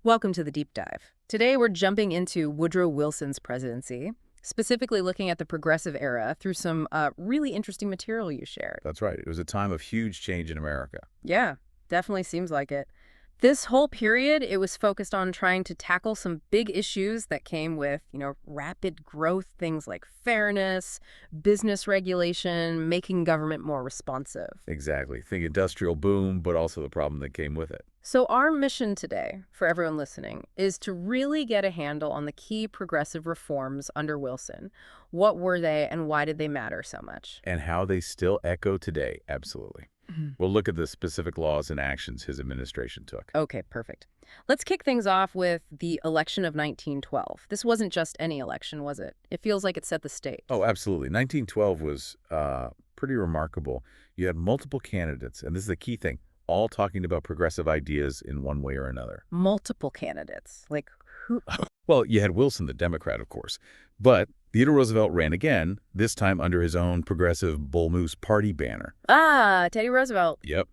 Welcome to the deep dive. Today we're jumping into Woodrow Wilson's presidency, specifically looking at the progressive era through some really interesting material you shared. That's right. It was a time of huge change in America. Yeah, definitely seems like it. This whole period, it was focused on trying to tackle some big issues that came with, rapid growth, things like fairness, business regulation, making government more responsive. Exactly. Think industrial boom, but also the problem that came with it. So our mission today, for everyone listening, is to really get a handle on the key progressive reforms under Wilson. What were they and why did they matter so much? And how they still echo today. Absolutely. Mhm. We'll look at the specific laws and actions his administration took. Okay, perfect. Let's kick things off with the election of 1912. This wasn't just any election, was it? It feels like it set the stage. Oh, absolutely. 1912 was pretty remarkable. You had multiple candidates, and this is the key thing, all talking about progressive ideas in one way or another. Multiple candidates. Like, who? Well, you had Wilson, the Democrat, of course. But Theodore Roosevelt ran again, this time under his own progressive Bull Moose Party banner. Ah, Teddy Roosevelt. Yep.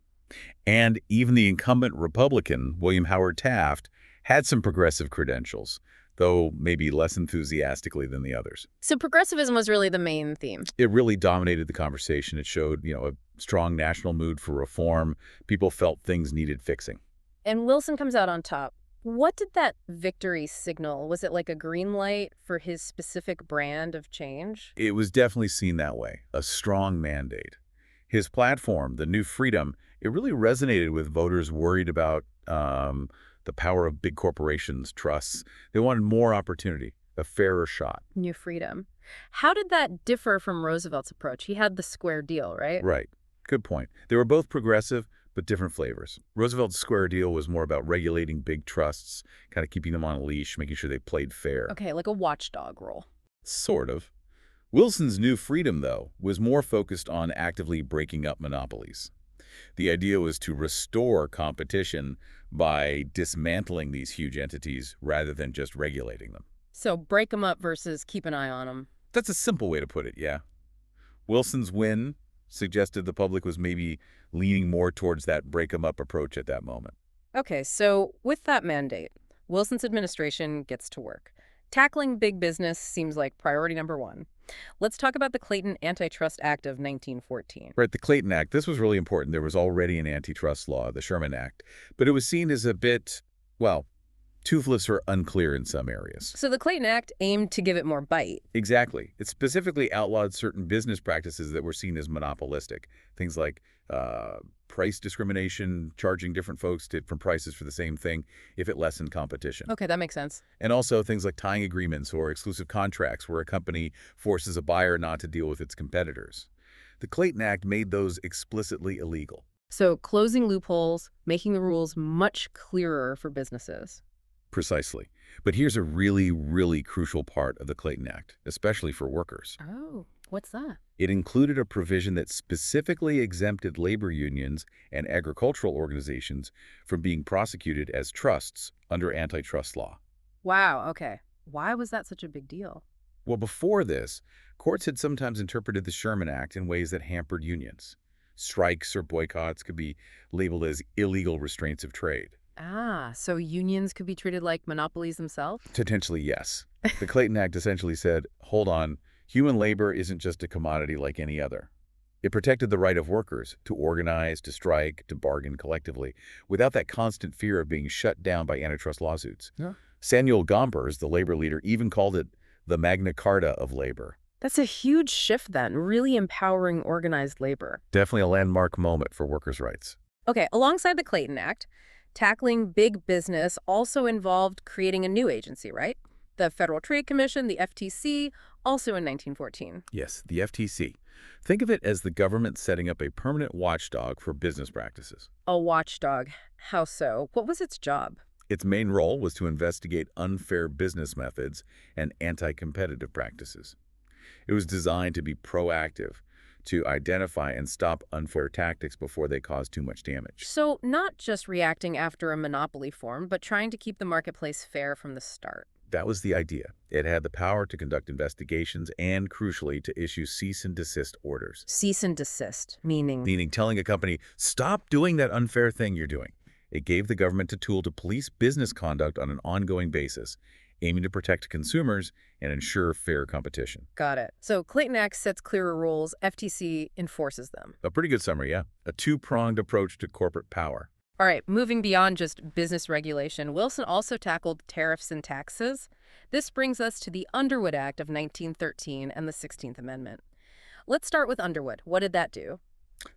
And even the incumbent Republican, William Howard Taft, had some progressive credentials, though maybe less enthusiastically than the others. So progressivism was really the main theme. It really dominated the conversation. It showed, a strong national mood for reform. People felt things needed fixing. And Wilson comes out on top. What did that victory signal? Was it like a green light for his specific brand of change? It was definitely seen that way, a strong mandate. His platform, the New Freedom, it really resonated with voters worried about the power of big corporations, trusts. They wanted more opportunity, a fairer shot. New freedom. How did that differ from Roosevelt's approach? He had the square deal, right? Right. Good point. They were both progressive, but different flavors. Roosevelt's square deal was more about regulating big trusts, kind of keeping them on a leash, making sure they played fair. Okay, like a watchdog role. Sort of. Wilson's New Freedom, though, was more focused on actively breaking up monopolies. The idea was to restore competition by dismantling these huge entities rather than just regulating them. So break them up versus keep an eye on them. That's a simple way to put it, yeah. Wilson's win suggested the public was maybe leaning more towards that break 'em up approach at that moment. Okay, so with that mandate, Wilson's administration gets to work. Tackling big business seems like priority number one. Let's talk about the Clayton Antitrust Act of 1914. Right, the Clayton Act, this was really important. There was already an antitrust law, the Sherman Act, but it was seen as a bit, well, toothless or unclear in some areas. So the Clayton Act aimed to give it more bite. Exactly. It specifically outlawed certain business practices that were seen as monopolistic. Things like price discrimination, charging different folks different prices for the same thing if it lessened competition. Okay, that makes sense. And also things like tying agreements or exclusive contracts where a company forces a buyer not to deal with its competitors. The Clayton Act made those explicitly illegal. So closing loopholes, making the rules much clearer for businesses. Precisely. But here's a really, really crucial part of the Clayton Act, especially for workers. Oh, what's that? It included a provision that specifically exempted labor unions and agricultural organizations from being prosecuted as trusts under antitrust law. Wow, okay. Why was that such a big deal? Well, before this, courts had sometimes interpreted the Sherman Act in ways that hampered unions. Strikes or boycotts could be labeled as illegal restraints of trade. Ah, so unions could be treated like monopolies themselves? Potentially, yes. The Clayton Act essentially said, hold on, human labor isn't just a commodity like any other. It protected the right of workers to organize, to strike, to bargain collectively, without that constant fear of being shut down by antitrust lawsuits. Yeah. Samuel Gompers, the labor leader, even called it the Magna Carta of labor. That's a huge shift then, really empowering organized labor. Definitely a landmark moment for workers' rights. Okay, alongside the Clayton Act, tackling big business also involved creating a new agency, right? The Federal Trade Commission, the FTC, also in 1914. Yes, the FTC. Think of it as the government setting up a permanent watchdog for business practices. A watchdog. How so? What was its job? Its main role was to investigate unfair business methods and anti-competitive practices. It was designed to be proactive, to identify and stop unfair tactics before they cause too much damage. So not just reacting after a monopoly formed, but trying to keep the marketplace fair from the start. That was the idea. It had the power to conduct investigations and, crucially, to issue cease and desist orders. Cease and desist, meaning? Meaning telling a company, stop doing that unfair thing you're doing. It gave the government a tool to police business conduct on an ongoing basis, aiming to protect consumers and ensure fair competition. Got it. So Clayton Act sets clearer rules, FTC enforces them. A pretty good summary, yeah. A two-pronged approach to corporate power. All right, moving beyond just business regulation, Wilson also tackled tariffs and taxes. This brings us to the Underwood Act of 1913 and the 16th Amendment. Let's start with Underwood. What did that do?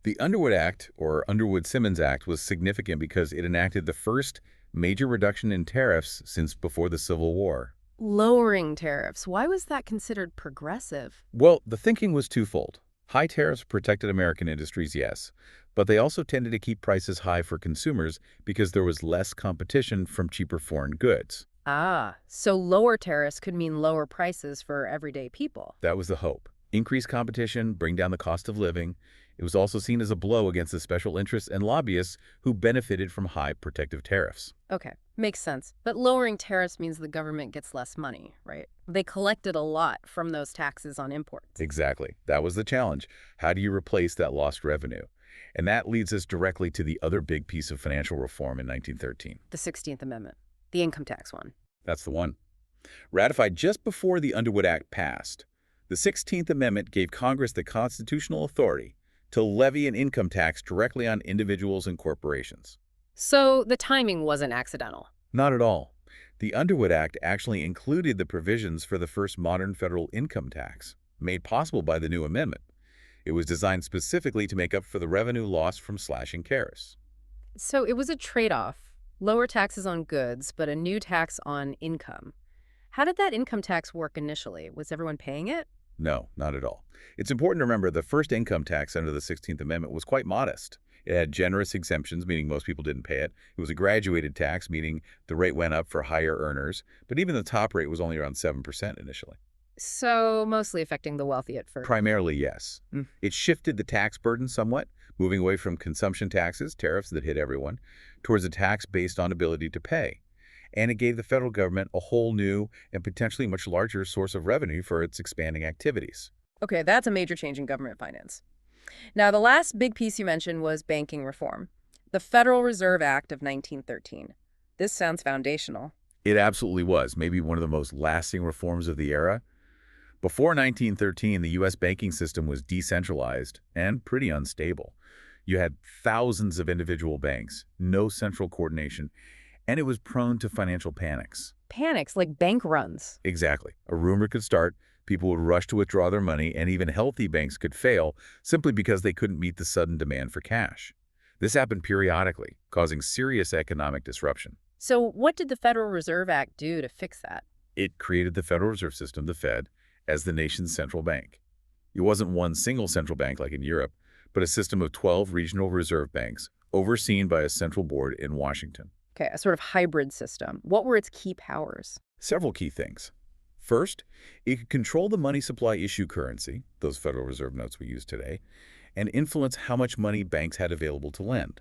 The Underwood Act, or Underwood-Simmons Act, was significant because it enacted the first major reduction in tariffs since before the Civil War. Lowering tariffs. Why was that considered progressive? Well, the thinking was twofold. High tariffs protected American industries, yes, but they also tended to keep prices high for consumers because there was less competition from cheaper foreign goods. Ah, so lower tariffs could mean lower prices for everyday people. That was the hope. Increase competition, bring down the cost of living. It was also seen as a blow against the special interests and lobbyists who benefited from high protective tariffs. Okay, makes sense. But lowering tariffs means the government gets less money, right? They collected a lot from those taxes on imports. Exactly. That was the challenge. How do you replace that lost revenue? And that leads us directly to the other big piece of financial reform in 1913. The 16th Amendment, the income tax one. That's the one. Ratified just before the Underwood Act passed, the 16th Amendment gave Congress the constitutional authority to levy an income tax directly on individuals and corporations. So the timing wasn't accidental. Not at all. The Underwood Act actually included the provisions for the first modern federal income tax, made possible by the new amendment. It was designed specifically to make up for the revenue lost from slashing tariffs. So it was a trade-off. Lower taxes on goods, but a new tax on income. How did that income tax work initially? Was everyone paying it? No, not at all. It's important to remember the first income tax under the 16th Amendment was quite modest. It had generous exemptions, meaning most people didn't pay it. It was a graduated tax, meaning the rate went up for higher earners, but even the top rate was only around 7% initially. So mostly affecting the wealthy at first. Primarily, yes. It shifted the tax burden somewhat, moving away from consumption taxes, tariffs that hit everyone, towards a tax based on ability to pay. And it gave the federal government a whole new and potentially much larger source of revenue for its expanding activities. Okay, that's a major change in government finance. Now, the last big piece you mentioned was banking reform, the Federal Reserve Act of 1913. This sounds foundational. It absolutely was, maybe one of the most lasting reforms of the era. Before 1913, the U.S. banking system was decentralized and pretty unstable. You had thousands of individual banks, no central coordination, and it was prone to financial panics. Panics, like bank runs. Exactly. A rumor could start, people would rush to withdraw their money, and even healthy banks could fail simply because they couldn't meet the sudden demand for cash. This happened periodically, causing serious economic disruption. So what did the Federal Reserve Act do to fix that? It created the Federal Reserve System, the Fed, as the nation's central bank. It wasn't one single central bank like in Europe, but a system of 12 regional reserve banks overseen by a central board in Washington. Okay, a sort of hybrid system. What were its key powers? Several key things. First, it could control the money supply issue currency, those Federal Reserve notes we use today, and influence how much money banks had available to lend.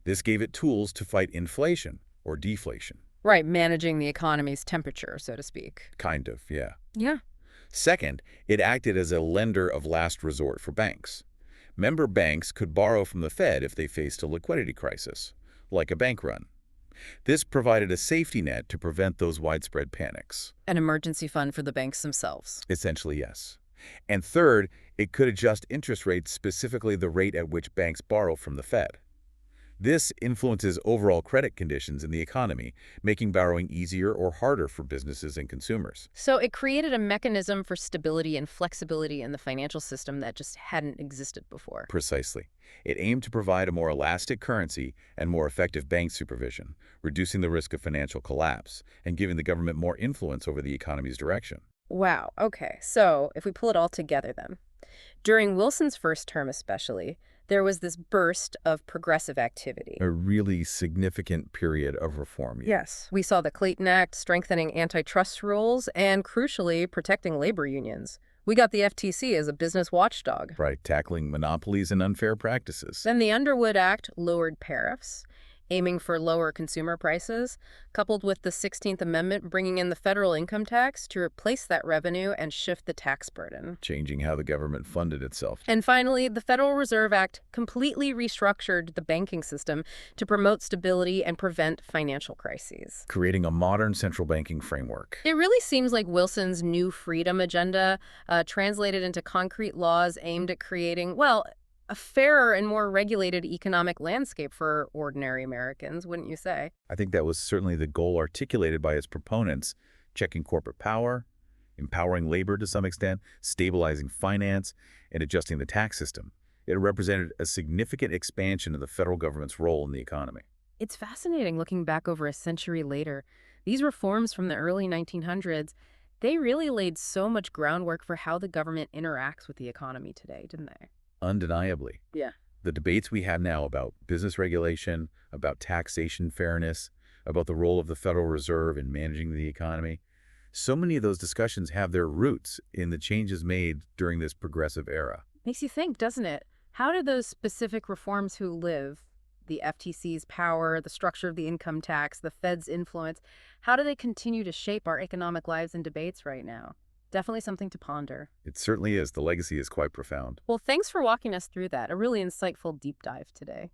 This gave it tools to fight inflation or deflation. Right, managing the economy's temperature, so to speak. Kind of, yeah. Yeah. Second, it acted as a lender of last resort for banks. Member banks could borrow from the Fed if they faced a liquidity crisis, like a bank run. This provided a safety net to prevent those widespread panics. An emergency fund for the banks themselves. Essentially, yes. And third, it could adjust interest rates, specifically the rate at which banks borrow from the Fed. This influences overall credit conditions in the economy, making borrowing easier or harder for businesses and consumers. So it created a mechanism for stability and flexibility in the financial system that just hadn't existed before. Precisely. It aimed to provide a more elastic currency and more effective bank supervision, reducing the risk of financial collapse and giving the government more influence over the economy's direction. Wow, okay. So if we pull it all together then, during Wilson's first term especially, there was this burst of progressive activity. A really significant period of reform. Yes. We saw the Clayton Act strengthening antitrust rules and, crucially, protecting labor unions. We got the FTC as a business watchdog. Right, tackling monopolies and unfair practices. Then the Underwood Act lowered tariffs. aiming for lower consumer prices, coupled with the 16th Amendment bringing in the federal income tax to replace that revenue and shift the tax burden. Changing how the government funded itself. And finally, the Federal Reserve Act completely restructured the banking system to promote stability and prevent financial crises. Creating a modern central banking framework. It really seems like Wilson's New Freedom agenda translated into concrete laws aimed at creating, well, a fairer and more regulated economic landscape for ordinary Americans, wouldn't you say? I think that was certainly the goal articulated by its proponents, checking corporate power, empowering labor to some extent, stabilizing finance, and adjusting the tax system. It represented a significant expansion of the federal government's role in the economy. It's fascinating looking back over a century later. These reforms from the early 1900s, they really laid so much groundwork for how the government interacts with the economy today, didn't they? Undeniably. Yeah. The debates we have now about business regulation, about taxation fairness, about the role of the Federal Reserve in managing the economy, so many of those discussions have their roots in the changes made during this progressive era. Makes you think, doesn't it? How do those specific reforms who live, the FTC's power, the structure of the income tax, the Fed's influence, how do they continue to shape our economic lives and debates right now? Definitely something to ponder. It certainly is. The legacy is quite profound. Well, thanks for walking us through that. A really insightful deep dive today.